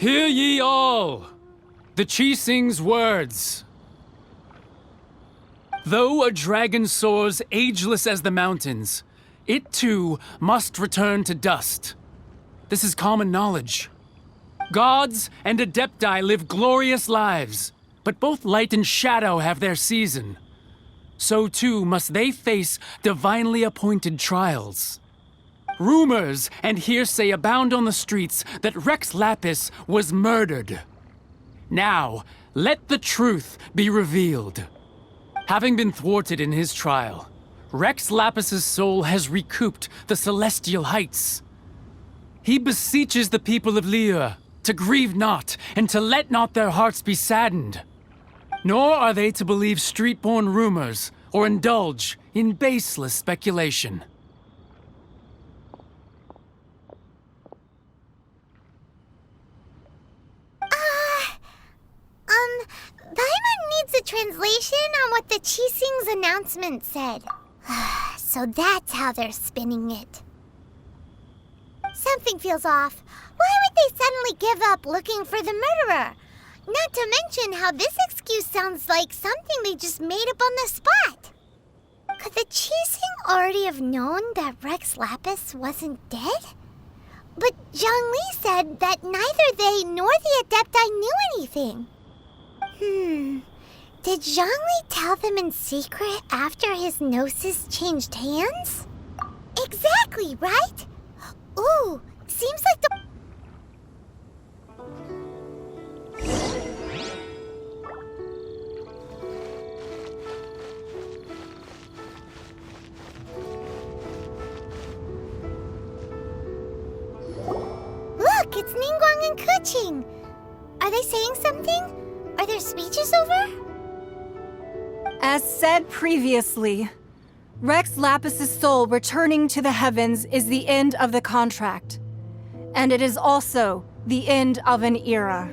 Hear ye all, the Qixing's words. Though a dragon soars ageless as the mountains, it too must return to dust. This is common knowledge. Gods and Adepti live glorious lives, but both light and shadow have their season. So too must they face divinely appointed trials. Rumors and hearsay abound on the streets that Rex Lapis was murdered. Now, let the truth be revealed. Having been thwarted in his trial, Rex Lapis's soul has recouped the celestial heights. He beseeches the people of Liyue to grieve not and to let not their hearts be saddened. Nor are they to believe street-born rumors or indulge in baseless speculation. Paimon needs a translation on what the Qixing's announcement said. So that's how they're spinning it. Something feels off. Why would they suddenly give up looking for the murderer? Not to mention how this excuse sounds like something they just made up on the spot. Could the Qixing already have known that Rex Lapis wasn't dead? But Zhongli said that neither they nor the Adepti knew anything. Did Zhongli tell them in secret after his gnosis changed hands? Exactly, right? Ooh, seems like the... Look, it's Ningguang and Keqing. Are they saying something? Are their speeches over? As said previously, Rex Lapis's soul returning to the heavens is the end of the contract. And it is also the end of an era.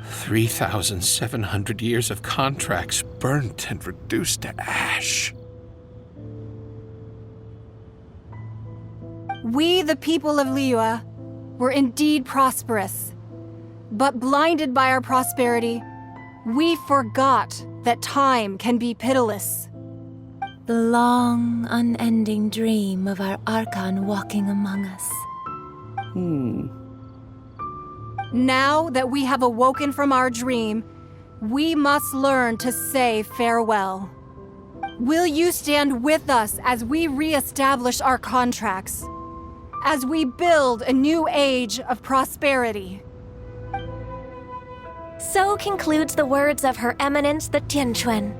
3,700 years of contracts burnt and reduced to ash. We, the people of Liyue, were indeed prosperous. But blinded by our prosperity, we forgot that time can be pitiless. The long, unending dream of our Archon walking among us. Now that we have awoken from our dream, we must learn to say farewell. Will you stand with us as we re-establish our contracts? As we build a new age of prosperity? So concludes the words of Her Eminence the Tianquan.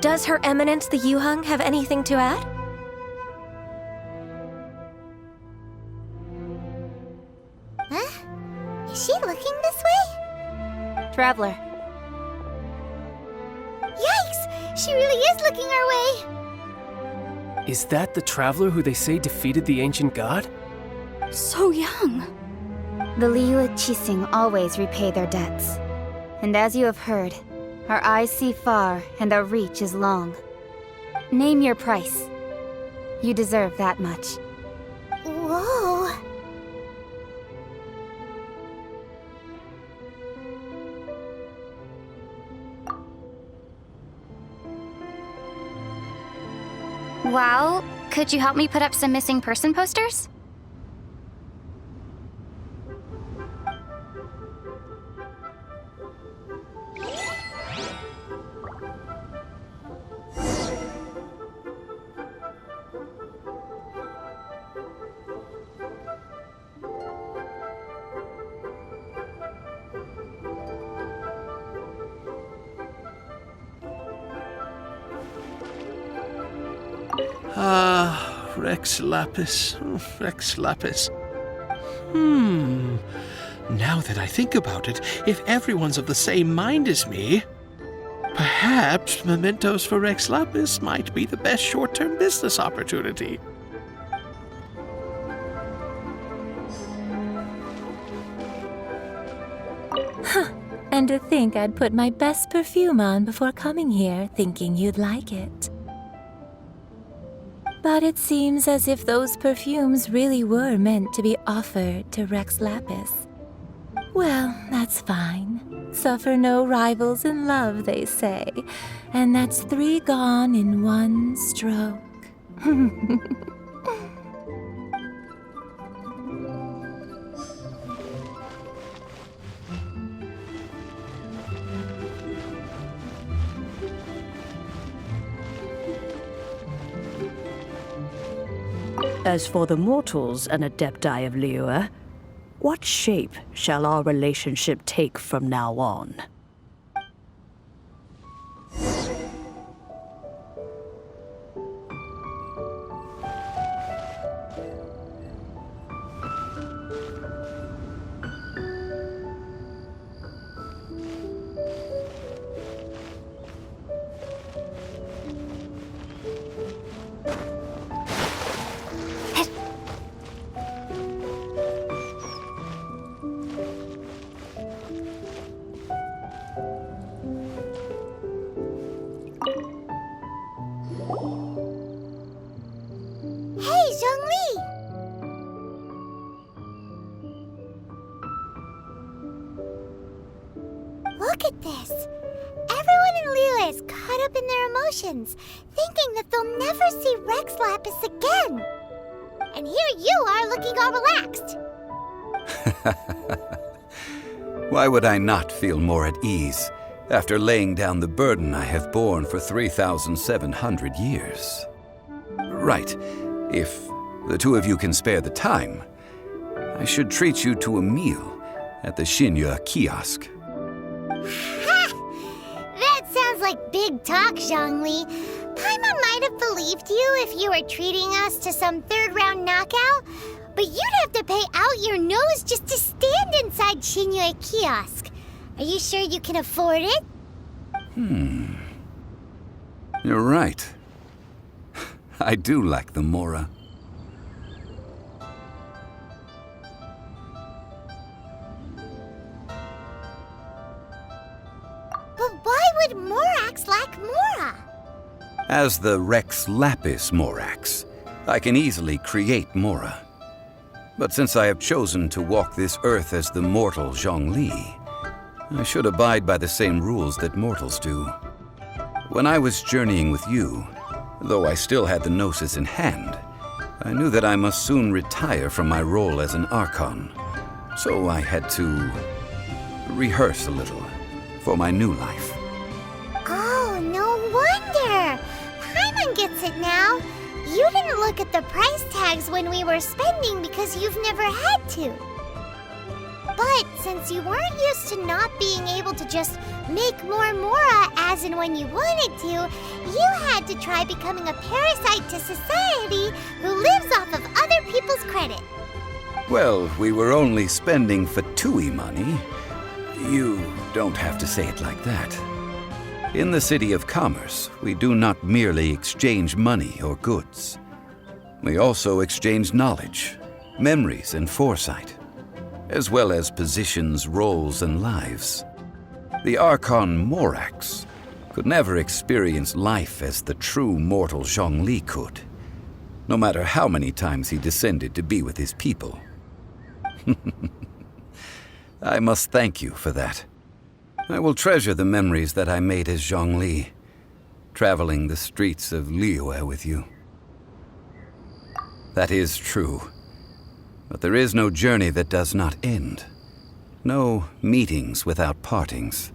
Does Her Eminence the Yuheng have anything to add? Huh? Is she looking this way? Traveler. Yikes! She really is looking our way! Is that the traveler who they say defeated the ancient god? So young. The Liyue Qixing always repay their debts. And as you have heard, our eyes see far and our reach is long. Name your price. You deserve that much. Whoa! Well, could you help me put up some missing person posters? Rex Lapis. Rex Lapis. Now that I think about it, if everyone's of the same mind as me, perhaps mementos for Rex Lapis might be the best short-term business opportunity. And to think I'd put my best perfume on before coming here, thinking you'd like it. But it seems as if those perfumes really were meant to be offered to Rex Lapis. Well, that's fine. Suffer no rivals in love, they say. And that's 3 gone in 1 stroke. As for the mortals and Adepti of Liyue, what shape shall our relationship take from now on? Hey, Zhongli! Look at this. Everyone in Liyue is caught up in their emotions, thinking that they'll never see Rex Lapis again. And here you are looking all relaxed. Why would I not feel more at ease after laying down the burden I have borne for 3,700 years? Right. If the 2 of you can spare the time, I should treat you to a meal at the Xinyue kiosk. That sounds like big talk, Zhongli. Paimon might have believed you if you were treating us to some 3rd-round knockout, but you'd have to pay out your nose just to stand inside Xinyue kiosk. Are you sure you can afford it? You're right. I do like the Mora. But why would Morax lack Mora? As the Rex Lapis Morax, I can easily create Mora. But since I have chosen to walk this earth as the mortal Zhongli, I should abide by the same rules that mortals do. When I was journeying with you, though I still had the Gnosis in hand, I knew that I must soon retire from my role as an Archon. So I had to rehearse a little for my new life. Oh, no wonder! Paimon gets it now. You didn't look at the price tags when we were spending because you've never had to. But since you weren't used to not being able to just make more Mora as and when you wanted to, you had to try becoming a parasite to society who lives off of other people's credit. Well, we were only spending Fatui money. You don't have to say it like that. In the City of Commerce, we do not merely exchange money or goods. We also exchange knowledge, memories, and foresight, as well as positions, roles, and lives. The Archon Morax could never experience life as the true mortal Zhongli could, no matter how many times he descended to be with his people. I must thank you for that. I will treasure the memories that I made as Zhongli, traveling the streets of Liyue with you. That is true. But there is no journey that does not end. No meetings without partings.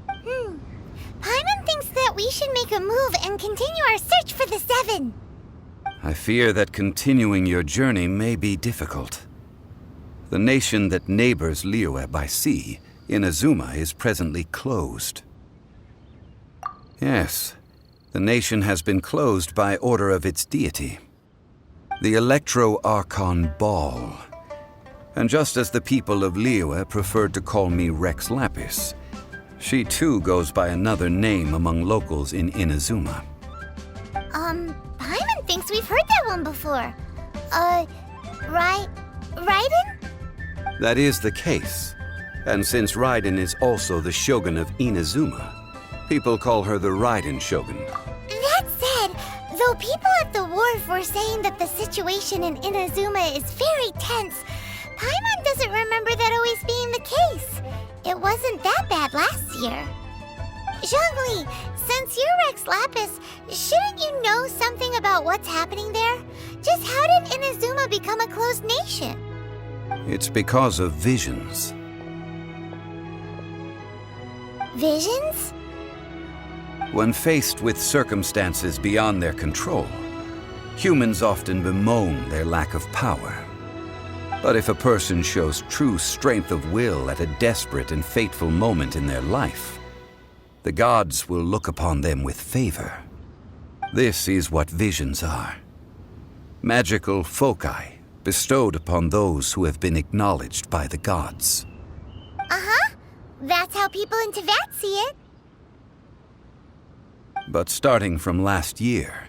Paimon thinks that we should make a move and continue our search for the 7. I fear that continuing your journey may be difficult. The nation that neighbors Liyue by sea, Inazuma, is presently closed. Yes, the nation has been closed by order of its deity, the Electro-Archon Ball. And just as the people of Liyue preferred to call me Rex Lapis, she too goes by another name among locals in Inazuma. Paimon thinks we've heard that one before. Raiden? That is the case. And since Raiden is also the Shogun of Inazuma, people call her the Raiden Shogun. That said, though people at the wharf were saying that the situation in Inazuma is very tense, Paimon doesn't remember that always being the case. It wasn't that bad last year. Zhongli, since you're Rex Lapis, shouldn't you know something about what's happening there? Just how did Inazuma become a closed nation? It's because of visions. Visions? When faced with circumstances beyond their control, humans often bemoan their lack of power. But if a person shows true strength of will at a desperate and fateful moment in their life, the gods will look upon them with favor. This is what visions are. Magical foci bestowed upon those who have been acknowledged by the gods. Uh-huh. That's how people in Teyvat see it. But starting from last year,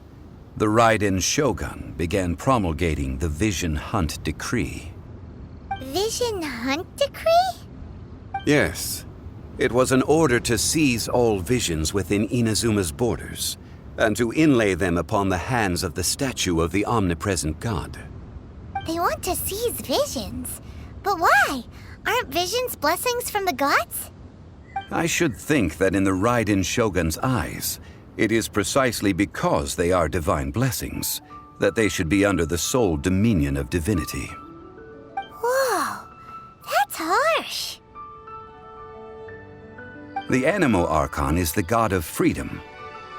the Raiden Shogun began promulgating the Vision Hunt Decree. Vision Hunt Decree? Yes. It was an order to seize all visions within Inazuma's borders, and to inlay them upon the hands of the statue of the omnipresent god. They want to seize visions. But why? Aren't visions blessings from the gods? I should think that in the Raiden Shogun's eyes, it is precisely because they are divine blessings that they should be under the sole dominion of divinity. Whoa, that's harsh. The Animo Archon is the god of freedom,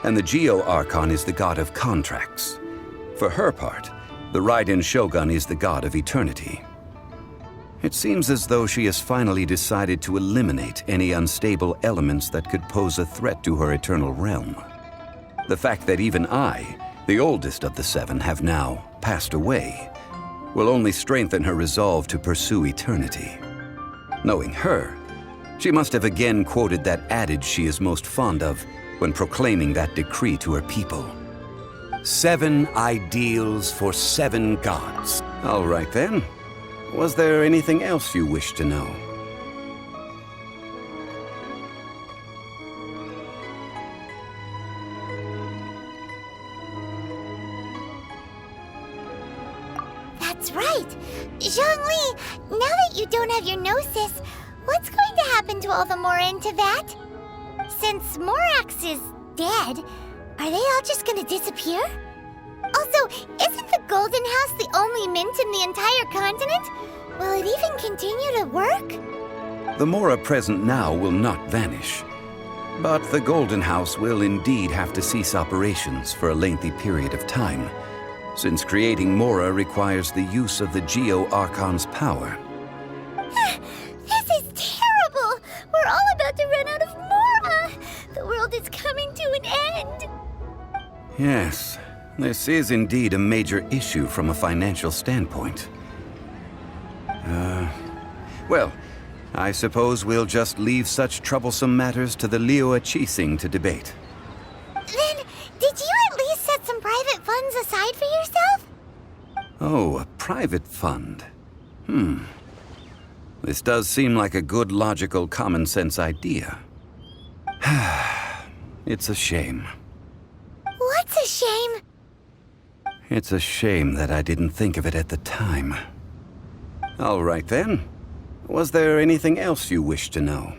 and the Geo Archon is the god of contracts. For her part, the Raiden Shogun is the god of eternity. It seems as though she has finally decided to eliminate any unstable elements that could pose a threat to her eternal realm. The fact that even I, the oldest of the seven, have now passed away, will only strengthen her resolve to pursue eternity. Knowing her, she must have again quoted that adage she is most fond of when proclaiming that decree to her people. 7 ideals for 7 gods. All right then. Was there anything else you wish to know? That's right. Zhongli, now that you don't have your gnosis, what's going to happen to all the Mora in Teyvat? Since Morax is dead, are they all just gonna disappear? Also, isn't the Golden House the only mint in the entire continent? Will it even continue to work? The Mora present now will not vanish, but the Golden House will indeed have to cease operations for a lengthy period of time, since creating Mora requires the use of the Geo Archon's power. This is terrible! We're all about to run out of Mora! The world is coming to an end! Yes, this is indeed a major issue from a financial standpoint. Well, I suppose we'll just leave such troublesome matters to the Liyue Qixing to debate. Then, did you at least set some private funds aside for yourself? Oh, a private fund. This does seem like a good, logical, common-sense idea. It's a shame. What's a shame? It's a shame that I didn't think of it at the time. All right then. Was there anything else you wish to know?